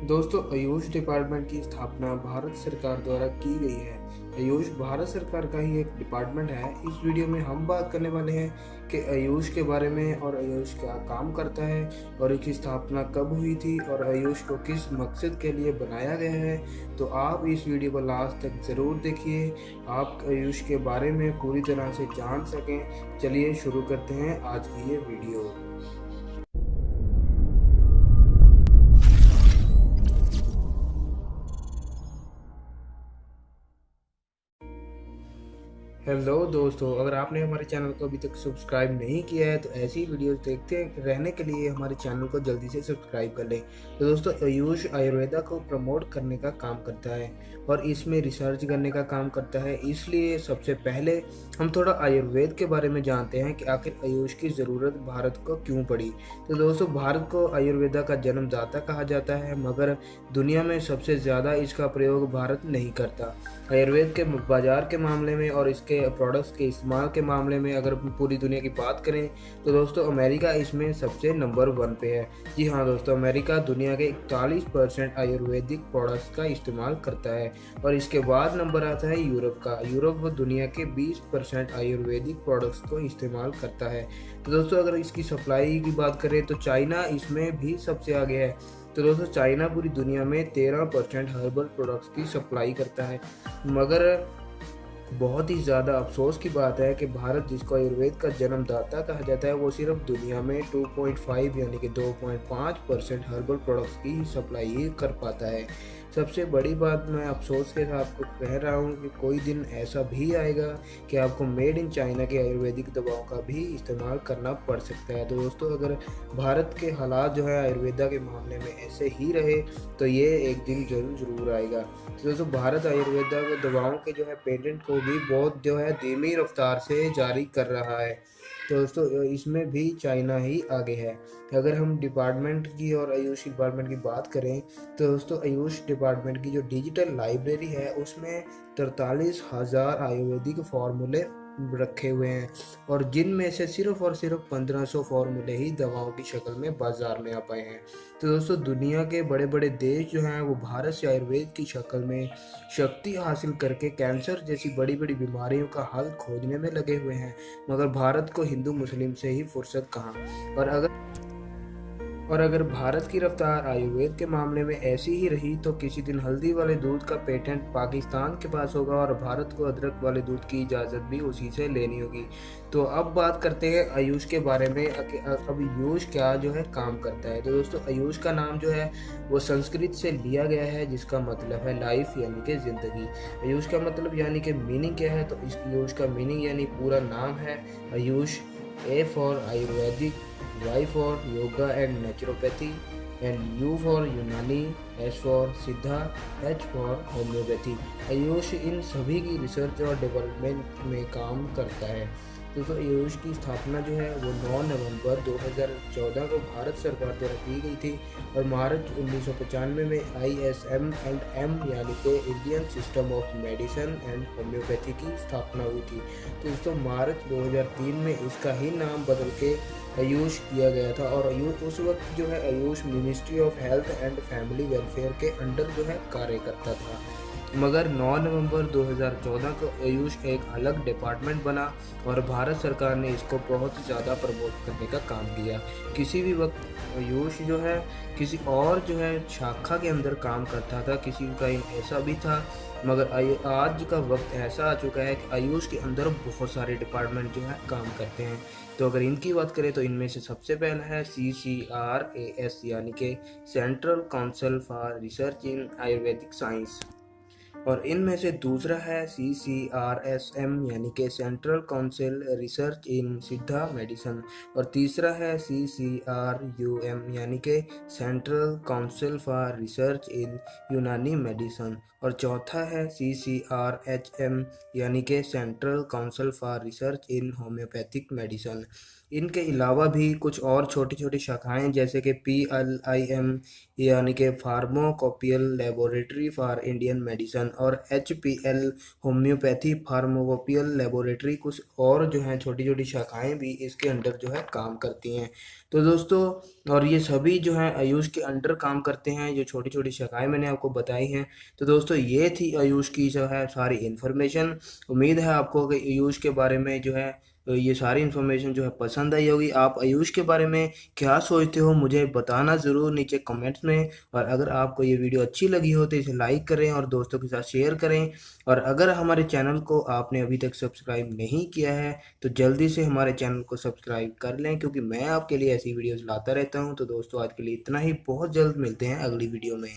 दोस्तों, आयुष डिपार्टमेंट की स्थापना भारत सरकार द्वारा की गई है। आयुष भारत सरकार का ही एक डिपार्टमेंट है। इस वीडियो में हम बात करने वाले हैं कि आयुष के बारे में और आयुष क्या काम करता है और इसकी स्थापना कब हुई थी और आयुष को किस मकसद के लिए बनाया गया है। तो आप इस वीडियो को लास्ट तक ज़रूर देखिए, आप आयुष के बारे में पूरी तरह से जान सकें। चलिए शुरू करते हैं आज की ये वीडियो। हेलो दोस्तों, अगर आपने हमारे चैनल को अभी तक सब्सक्राइब नहीं किया है तो ऐसी वीडियोस देखते रहने के लिए हमारे चैनल को जल्दी से सब्सक्राइब कर लें। तो दोस्तों, आयुष आयुर्वेदा को प्रमोट करने का काम करता है और इसमें रिसर्च करने का काम करता है। इसलिए सबसे पहले हम थोड़ा आयुर्वेद के बारे में जानते हैं कि आखिर आयुष की ज़रूरत भारत को क्यों पड़ी। तो दोस्तों, भारत को आयुर्वेदा का जन्मदाता कहा जाता है, मगर दुनिया में सबसे ज़्यादा इसका प्रयोग भारत नहीं करता। आयुर्वेद के बाज़ार के मामले में और इसके प्रोडक्ट्स के इस्तेमाल के मामले में अगर पूरी दुनिया की बात करें तो दोस्तों अमेरिका इसमें सबसे नंबर 1 पे है। जी हाँ दोस्तों, अमेरिका दुनिया के 41% आयुर्वेदिक प्रोडक्ट्स का इस्तेमाल करता है और इसके बाद नंबर आता है यूरोप का। यूरोप दुनिया के 20% आयुर्वेदिक प्रोडक्ट्स को इस्तेमाल करता है। तो दोस्तों, अगर इसकी सप्लाई की बात करें तो चाइना इसमें भी सबसे आगे है। तो दोस्तों, चाइना पूरी दुनिया में 13% हर्बल प्रोडक्ट्स की सप्लाई करता है। मगर बहुत ही ज़्यादा अफसोस की बात है कि भारत, जिसको आयुर्वेद का जन्मदाता कहा जाता है, वो सिर्फ दुनिया में 2.5 यानी कि 2.5% हर्बल प्रोडक्ट्स की ही सप्लाई ही कर पाता है। सबसे बड़ी बात मैं अफसोस के साथ आपको कह रहा हूँ कि कोई दिन ऐसा भी आएगा कि आपको मेड इन चाइना की आयुर्वेदिक दवाओं का भी इस्तेमाल करना पड़ सकता है। तो दोस्तों, अगर भारत के हालात जो है आयुर्वेदा के मामले में ऐसे ही रहे तो ये एक दिन ज़रूर आएगा। तो दोस्तों, भारत आयुर्वेदा दवाओं के जो है पेटेंट को भी बहुत जो है धीमी रफ्तार से जारी कर रहा है। तो दोस्तों, इसमें भी चाइना ही आगे है। अगर हम डिपार्टमेंट की और आयुष डिपार्टमेंट की बात करें तो दोस्तों, आयुष डिपार्टमेंट की जो डिजिटल लाइब्रेरी है उसमें 43,000 आयुर्वेदिक फार्मूले रखे हुए हैं और जिनमें से सिर्फ और सिर्फ 1500 फार्मूले ही दवाओं की शक्ल में बाजार में आ पाए हैं। तो दोस्तों, दुनिया के बड़े बड़े देश जो हैं वो भारत से आयुर्वेद की शक्ल में शक्ति हासिल करके कैंसर जैसी बड़ी बड़ी बीमारियों का हल खोजने में लगे हुए हैं, मगर भारत को हिंदू मुस्लिम से ही फुर्सत कहाँ। और अगर भारत की रफ्तार आयुर्वेद के मामले में ऐसी ही रही तो किसी दिन हल्दी वाले दूध का पेटेंट पाकिस्तान के पास होगा और भारत को अदरक वाले दूध की इजाज़त भी उसी से लेनी होगी। तो अब बात करते हैं आयुष के बारे में कि अब आयुष क्या जो है काम करता है। तो दोस्तों, आयुष का नाम जो है वो संस्कृत से लिया गया है, जिसका मतलब है लाइफ यानी कि ज़िंदगी। आयुष का मतलब यानी कि मीनिंग क्या है, तो इस आयुष का मीनिंग यानी पूरा नाम है Ayush. A for Ayurvedic, Y for Yoga and Naturopathy, and U for Unani, S for Siddha, H for Homeopathy। Ayush इन सभी की रिसर्च और डेवलपमेंट में काम करता है। दोस्तों, आयुष की स्थापना जो है वो 9 नवंबर 2014 को भारत सरकार द्वारा की गई थी और मार्च 1995 में ISM&M यानी कि Indian system of medicine and homeopathy की स्थापना हुई थी। तो दोस्तों, मार्च 2003 में इसका ही नाम बदल के आयुष किया गया था और आयुष उस वक्त जो है Ayush ministry of health and family welfare के अंडर जो है कार्य करता था। मगर 9 नवंबर 2014 को आयुष एक अलग डिपार्टमेंट बना और भारत सरकार ने इसको बहुत ज़्यादा प्रमोट करने का काम किया। किसी भी वक्त आयुष जो है किसी और जो है शाखा के अंदर काम करता था, किसी टाइम ऐसा भी था, मगर आज का वक्त ऐसा आ चुका है कि आयुष के अंदर बहुत सारे डिपार्टमेंट जो है काम करते हैं। तो अगर इनकी बात करें तो इनमें से सबसे पहला है CCRAS यानी कि central council for research in Ayurvedic science, और इनमें से दूसरा है CCRSM यानी कि सेंट्रल काउंसिल रिसर्च इन सिद्धा मेडिसन, और तीसरा है CCRUM यानी कि central council for research in Unani medicine, और चौथा है CCRHM यानी कि central council for research in homoeopathic medicine. इनके अलावा भी कुछ और छोटी छोटी शाखाएं जैसे कि PLIM यानी कि pharmacopoeial laboratory for Indian medicine और HPL होम्योपैथी फार्माकोपियल लेबोरेटरी, कुछ और जो हैं छोटी छोटी शाखाएं भी इसके अंडर जो है काम करती हैं। तो दोस्तों, और ये सभी जो है आयुष के अंडर काम करते हैं, जो छोटी छोटी शाखाएं मैंने आपको बताई हैं। तो दोस्तों, ये थी आयुष की जो है सारी इन्फॉर्मेशन। उम्मीद है आपको कि आयुष के बारे में जो है ये सारी इन्फॉर्मेशन जो है पसंद आई होगी। आप आयुष के बारे में क्या सोचते हो मुझे बताना ज़रूर नीचे कमेंट्स में। और अगर आपको ये वीडियो अच्छी लगी हो तो इसे लाइक करें और दोस्तों के साथ शेयर करें। और अगर हमारे चैनल को आपने अभी तक सब्सक्राइब नहीं किया है तो जल्दी से हमारे चैनल को सब्सक्राइब कर लें, क्योंकि मैं आपके लिए ऐसी वीडियोज़ लाता रहता हूँ। तो दोस्तों, आज के लिए इतना ही। बहुत जल्द मिलते हैं अगली वीडियो में।